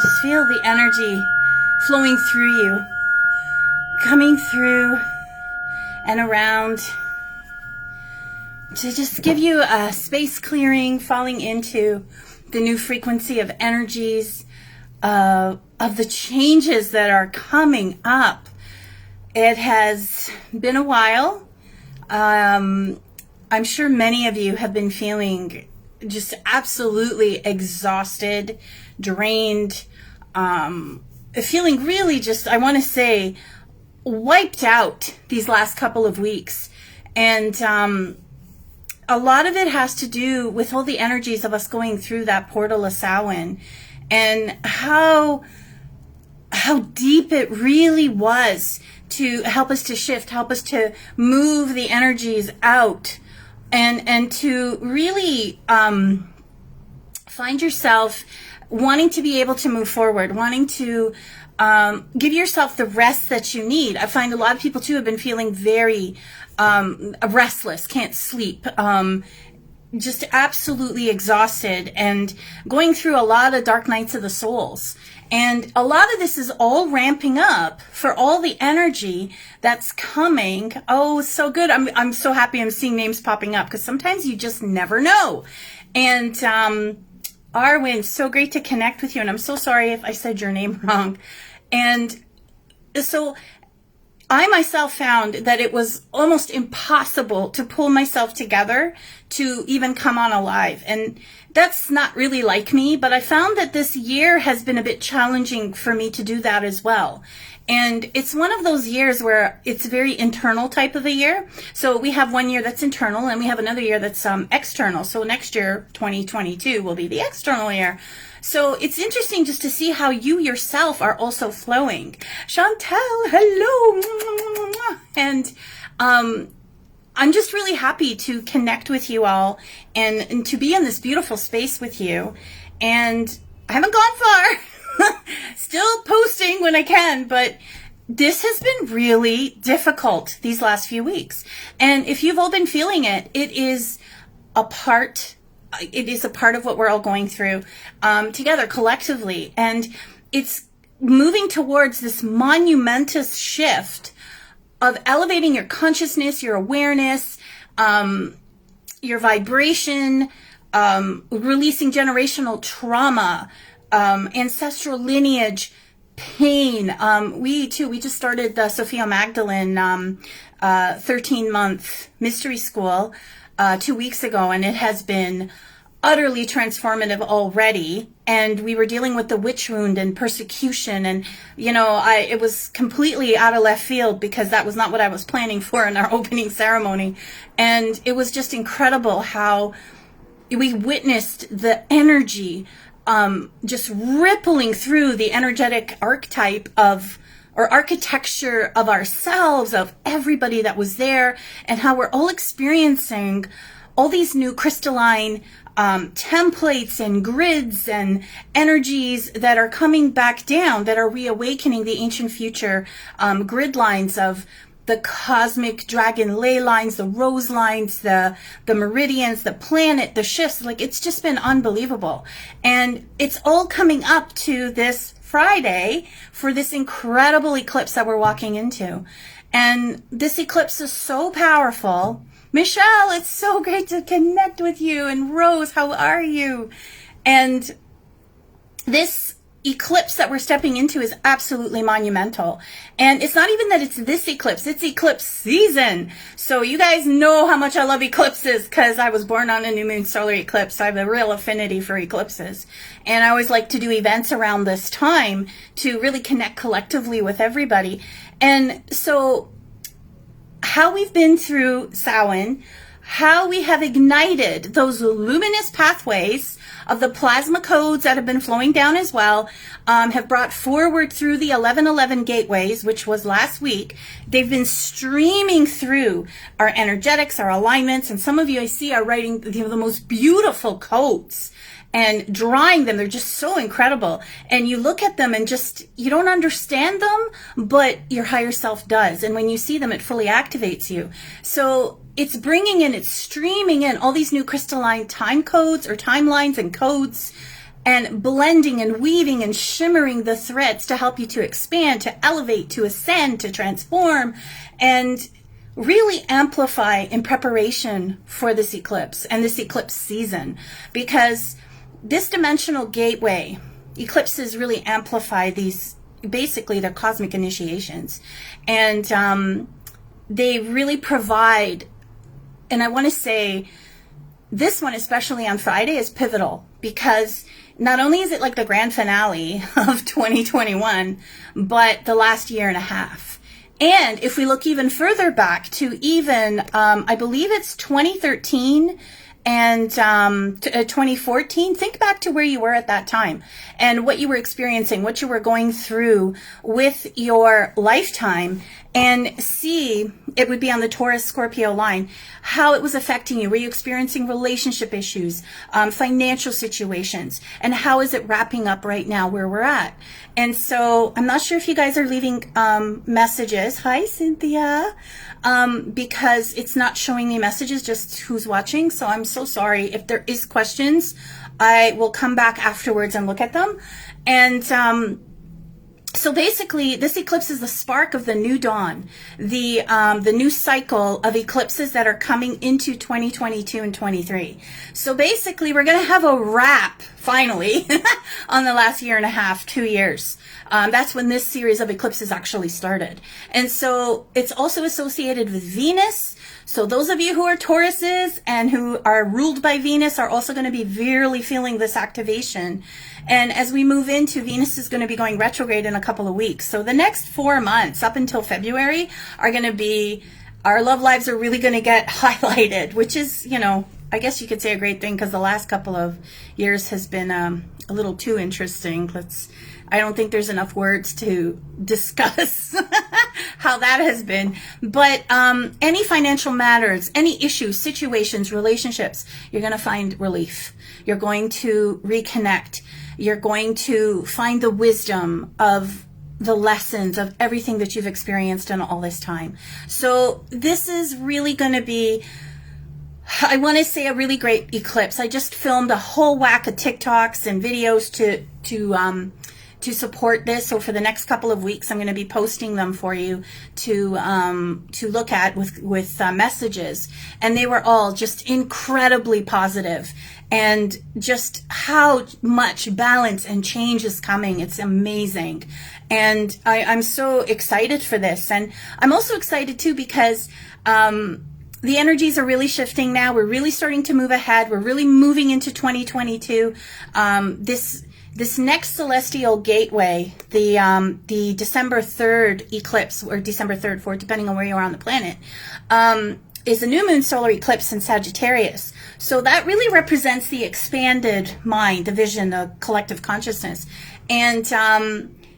Just feel the energy flowing through you, coming through and around to just give you a space clearing, falling into the new frequency of energies, of the changes that are coming up. It has been a while. I'm sure many of you have been feeling just absolutely exhausted, drained, feeling really just, I want to say, wiped out these last couple of weeks. And a lot of it has to do with all the energies of us going through that portal of Samhain, and how deep it really was to help us to shift, help us to move the energies out, and to really find yourself wanting to be able to move forward, wanting to give yourself the rest that you need. I find a lot of people too have been feeling very restless, can't sleep, just absolutely exhausted, and going through a lot of dark nights of the souls. And a lot of this is all ramping up for all the energy that's coming. Oh, so good. I'm so happy I'm seeing names popping up, because sometimes you just never know. And Arwen, so great to connect with you. And I'm so sorry if I said your name wrong. And so I myself found that it was almost impossible to pull myself together to even come on alive. And that's not really like me, but I found that this year has been a bit challenging for me to do that as well. And it's one of those years where it's a very internal type of a year. So we have one year that's internal, and we have another year that's external. So next year, 2022, will be the external year. So it's interesting just to see how you yourself are also flowing. Chantel, hello. And I'm just really happy to connect with you all and to be in this beautiful space with you. And I haven't gone far. Still posting when I can, but this has been really difficult these last few weeks. And if you've all been feeling it, it is a part of what we're all going through together collectively. And it's moving towards this monumentous shift of elevating your consciousness, your awareness, your vibration, releasing generational trauma, ancestral lineage, pain. We just started the Sophia Magdalene 13-month mystery school 2 weeks ago, and it has been utterly transformative already. And we were dealing with the witch wound and persecution, and it was completely out of left field, because that was not what I was planning for in our opening ceremony. And it was just incredible how we witnessed the energy just rippling through the energetic archetype of, or architecture of ourselves, of everybody that was there, and how we're all experiencing all these new crystalline templates and grids and energies that are coming back down, that are reawakening the ancient future grid lines of the cosmic dragon ley lines, the rose lines, the meridians, the planet, the shifts. Like, it's just been unbelievable. And it's all coming up to this Friday for this incredible eclipse that we're walking into. And this eclipse is so powerful. Michelle, it's so great to connect with you. And Rose, how are you? And this eclipse that we're stepping into is absolutely monumental. And it's not even that it's this eclipse, it's eclipse season. So you guys know how much I love eclipses, because I was born on a new moon solar eclipse. So I have a real affinity for eclipses. And I always like to do events around this time to really connect collectively with everybody. And so how we've been through Samhain, how we have ignited those luminous pathways of the plasma codes that have been flowing down as well, have brought forward through the 1111 gateways, which was last week. They've been streaming through our energetics, our alignments, and some of you I see are writing the most beautiful codes and drawing them. They're just so incredible. And you look at them and just, you don't understand them, but your higher self does. And when you see them, it fully activates you. So it's bringing in, it's streaming in all these new crystalline time codes or timelines and codes. and blending and weaving and shimmering the threads to help you to expand, to elevate, to ascend, to transform, and really amplify in preparation for this eclipse and this eclipse season. Because this dimensional gateway, eclipses really amplify these, basically they're cosmic initiations. And they really provide, and I want to say this one, especially on Friday, is pivotal, because not only is it like the grand finale of 2021, but the last year and a half. And if we look even further back to even, I believe it's 2013 and 2014, think back to where you were at that time and what you were experiencing, what you were going through with your lifetime, and see, it would be on the Taurus Scorpio line, how it was affecting you. Were you experiencing relationship issues, financial situations, and how is it wrapping up right now where we're at? And so I'm not sure if you guys are leaving messages. Hi, Cynthia. Because it's not showing me messages, just who's watching. So I'm so sorry. If there is questions, I will come back afterwards and look at them. And so basically, this eclipse is the spark of the new dawn, the new cycle of eclipses that are coming into 2022 and 23. So basically, we're going to have a wrap, finally, on the last year and a half, 2 years. That's when this series of eclipses actually started. And so it's also associated with Venus. So those of you who are Tauruses and who are ruled by Venus are also going to be really feeling this activation. And as we move into, Venus is going to be going retrograde in a couple of weeks. So the next 4 months up until February are going to be, our love lives are really going to get highlighted, which is, you know, I guess you could say a great thing, because the last couple of years has been a little too interesting. I don't think there's enough words to discuss how that has been. But any financial matters, any issues, situations, relationships, you're going to find relief. You're going to reconnect. You're going to find the wisdom of the lessons of everything that you've experienced in all this time. So this is really going to be, I want to say, a really great eclipse. I just filmed a whole whack of TikToks and videos to support this. So for the next couple of weeks, I'm going to be posting them for you to look at with messages. And they were all just incredibly positive, and just how much balance and change is coming. It's amazing. And I'm so excited for this. And I'm also excited too, because the energies are really shifting now. We're really starting to move ahead. We're really moving into 2022. This next celestial gateway, the December 3rd eclipse, or December 3rd, 4th, depending on where you are on the planet, is a new moon solar eclipse in Sagittarius. So that really represents the expanded mind, the vision, the collective consciousness. And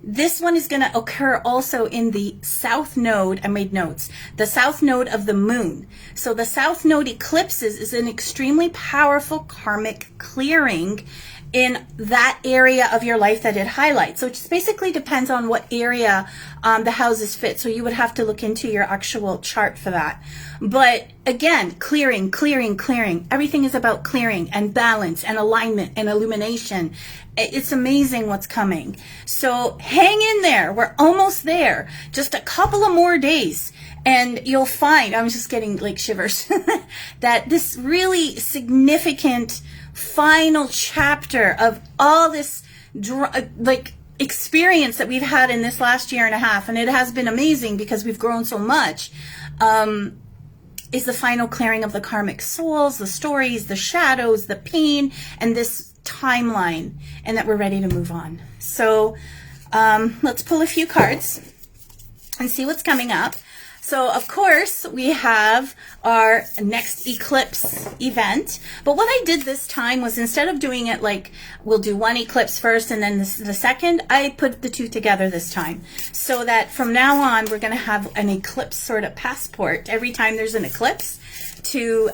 this one is going to occur also in the south node. I made notes. The south node of the moon. So the south node eclipses is an extremely powerful karmic clearing in that area of your life that it highlights. So it just basically depends on what area the houses fit. So you would have to look into your actual chart for that. But again, clearing. Everything is about clearing and balance and alignment and illumination. It's amazing what's coming. So hang in there. We're almost there. Just a couple of more days. And you'll find, I'm just getting like shivers, that this really significant final chapter of all this experience that we've had in this last year and a half, and it has been amazing because we've grown so much, is the final clearing of the karmic souls, the stories, the shadows, the pain, and this timeline, and that we're ready to move on. So let's pull a few cards and see what's coming up. So, of course, we have our next eclipse event. But what I did this time was, instead of doing it like we'll do one eclipse first and then the second, I put the two together this time. So that from now on, we're going to have an eclipse sort of passport every time there's an eclipse to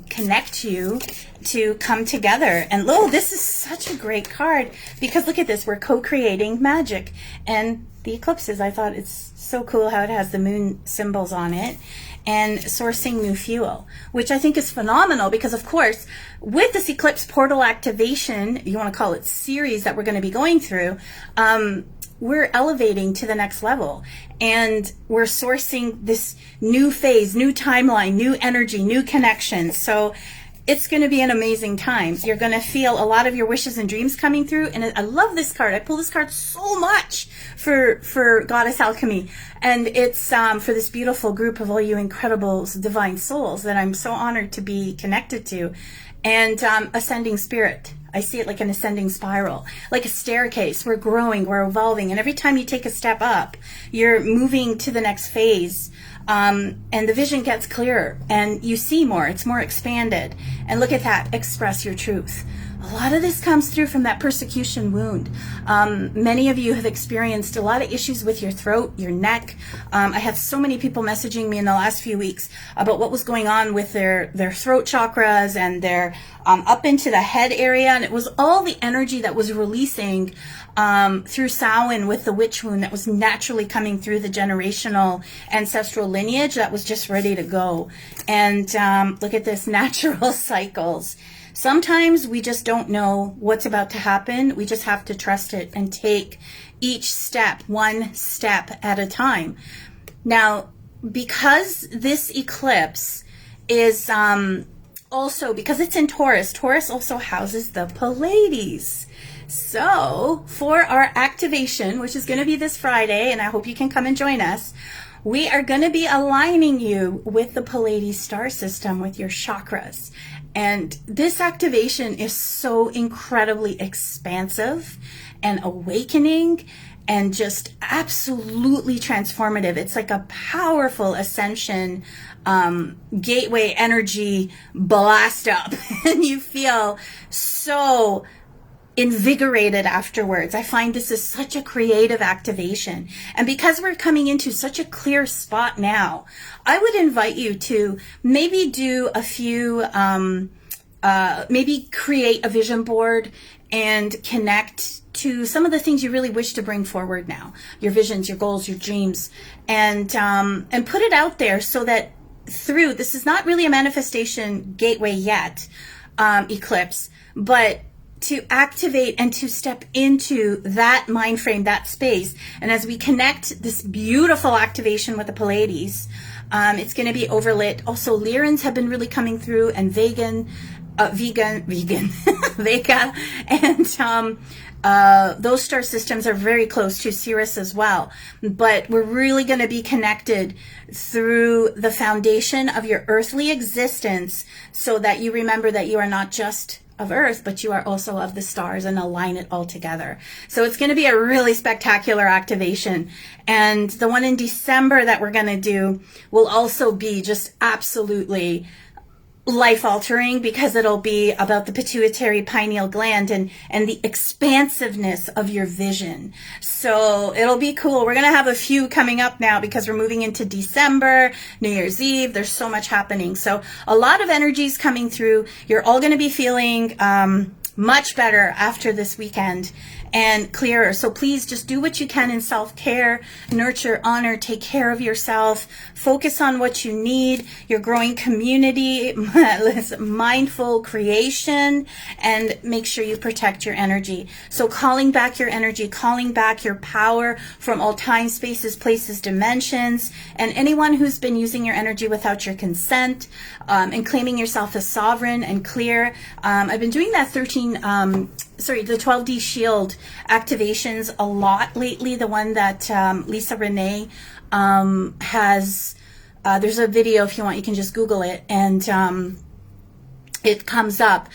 connect you to come together. And this is such a great card, because look at this. We're co-creating magic. And the eclipses, I thought it's so cool how it has the moon symbols on it. and sourcing new fuel, which I think is phenomenal because, of course, with this eclipse portal activation, you want to call it series that we're going to be going through, we're elevating to the next level, and we're sourcing this new phase, new timeline, new energy, new connections. So it's going to be an amazing time. You're going to feel a lot of your wishes and dreams coming through. And I love this card. I pull this card so much for Goddess Alchemy. And it's for this beautiful group of all you incredible divine souls that I'm so honored to be connected to. And ascending spirit. I see it like an ascending spiral, like a staircase. We're growing, we're evolving. And every time you take a step up, you're moving to the next phase. And the vision gets clearer and you see more. It's more expanded. And look at that. Express your truth. A lot of this comes through from that persecution wound. Many of you have experienced a lot of issues with your throat, your neck. I had so many people messaging me in the last few weeks about what was going on with their throat chakras and their up into the head area. And it was all the energy that was releasing through Samhain with the witch wound that was naturally coming through the generational ancestral lineage that was just ready to go. And look at this, natural cycles. Sometimes we just don't know what's about to happen. We just have to trust it and take each step, one step at a time. Now, because this eclipse is also, because it's in Taurus, Taurus also houses the Pleiades. So for our activation, which is going to be this Friday, and I hope you can come and join us, we are going to be aligning you with the Pleiades star system, with your chakras. And this activation is so incredibly expansive and awakening and just absolutely transformative. It's like a powerful ascension, gateway energy blast up. And you feel so invigorated afterwards. I find this is such a creative activation. And because we're coming into such a clear spot now, I would invite you to maybe do a few, maybe create a vision board and connect to some of the things you really wish to bring forward now, your visions, your goals, your dreams, and put it out there so that through, this is not really a manifestation gateway yet, eclipse, but to activate and to step into that mind frame, that space. And as we connect this beautiful activation with the Pleiades, it's going to be overlit. Also, Lyrans have been really coming through, and Vega, and those star systems are very close to Sirius as well. But we're really going to be connected through the foundation of your earthly existence so that you remember that you are not just of Earth, but you are also of the stars, and align it all together. So it's going to be a really spectacular activation. And the one in December that we're going to do will also be just absolutely life-altering, because it'll be about the pituitary pineal gland and the expansiveness of your vision. So it'll be cool. We're going to have a few coming up now because we're moving into December, New Year's Eve. There's so much happening. So a lot of energies coming through. You're all going to be feeling much better after this weekend and clearer. So please just do what you can in self-care, nurture, honor, take care of yourself, focus on what you need, your growing community, mindful creation, and make sure you protect your energy. So calling back your energy, calling back your power from all time, spaces, places, dimensions, and anyone who's been using your energy without your consent, and claiming yourself as sovereign and clear. I've been doing that the 12D shield activations a lot lately. The one that Lisa Renee has, there's a video, if you want, you can just Google it, and it comes up.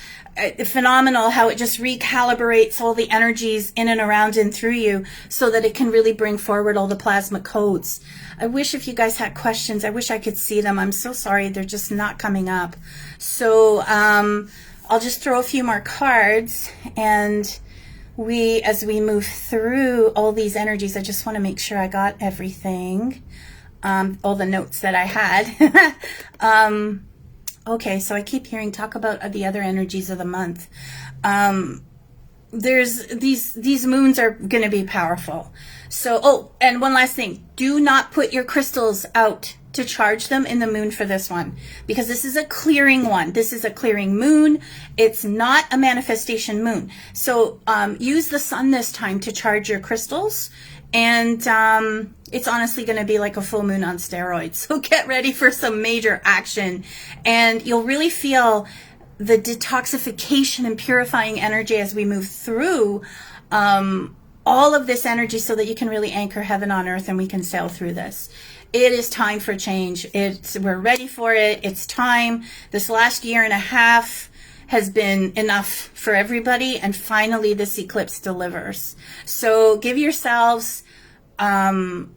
Phenomenal how it just recalibrates all the energies in and around and through you so that it can really bring forward all the plasma codes. I wish if you guys had questions, I wish I could see them. I'm so sorry, they're just not coming up. So I'll just throw a few more cards, and as we move through all these energies, I just want to make sure I got everything, all the notes that I had. Okay, so I keep hearing talk about the other energies of the month. There's these moons are going to be powerful. So, and one last thing, do not put your crystals out to charge them in the moon for this one, because this is a clearing one. This is a clearing moon. It's not a manifestation moon. So use the sun this time to charge your crystals. And it's honestly going to be like a full moon on steroids. So get ready for some major action. And you'll really feel the detoxification and purifying energy as we move through all of this energy, so that you can really anchor heaven on earth and we can sail through this. It is time for change. We're ready for it. It's time. This last year and a half has been enough for everybody, and finally this eclipse delivers. So give yourselves an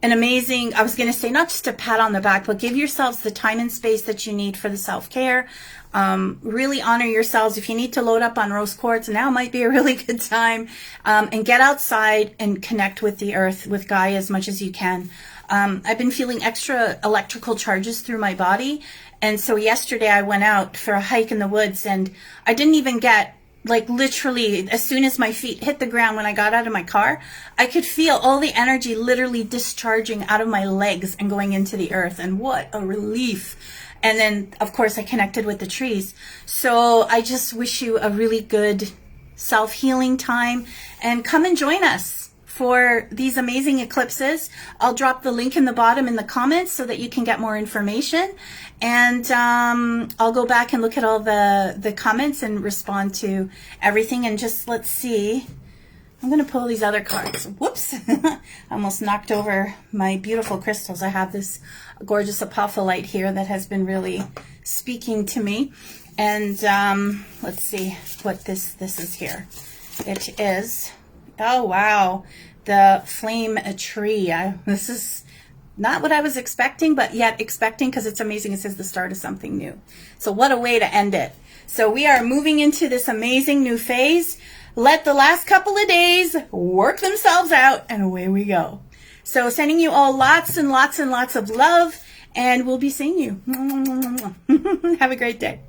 amazing, I was going to say, not just a pat on the back, but give yourselves the time and space that you need for the self-care. Really honor yourselves. If you need to load up on rose quartz, now might be a really good time. And get outside and connect with the earth, with Gaia, as much as you can. I've been feeling extra electrical charges through my body. And so yesterday I went out for a hike in the woods, and I didn't even get, like, literally, as soon as my feet hit the ground, when I got out of my car, I could feel all the energy literally discharging out of my legs and going into the earth. And what a relief. And then, of course, I connected with the trees. So I just wish you a really good self-healing time, and come and join us for these amazing eclipses. I'll drop the link in the bottom in the comments so that you can get more information. And I'll go back and look at all the comments and respond to everything. And just, let's see. I'm going to pull these other cards. Whoops. I almost knocked over my beautiful crystals. I have this gorgeous apophyllite here that has been really speaking to me. And let's see what this is here. It is, oh wow, the flame tree. This is not what I was expecting, but yet expecting, because it's amazing. It says the start of something new. So what a way to end it. So we are moving into this amazing new phase. Let the last couple of days work themselves out, and away we go. So sending you all lots and lots and lots of love, and we'll be seeing you. Have a great day.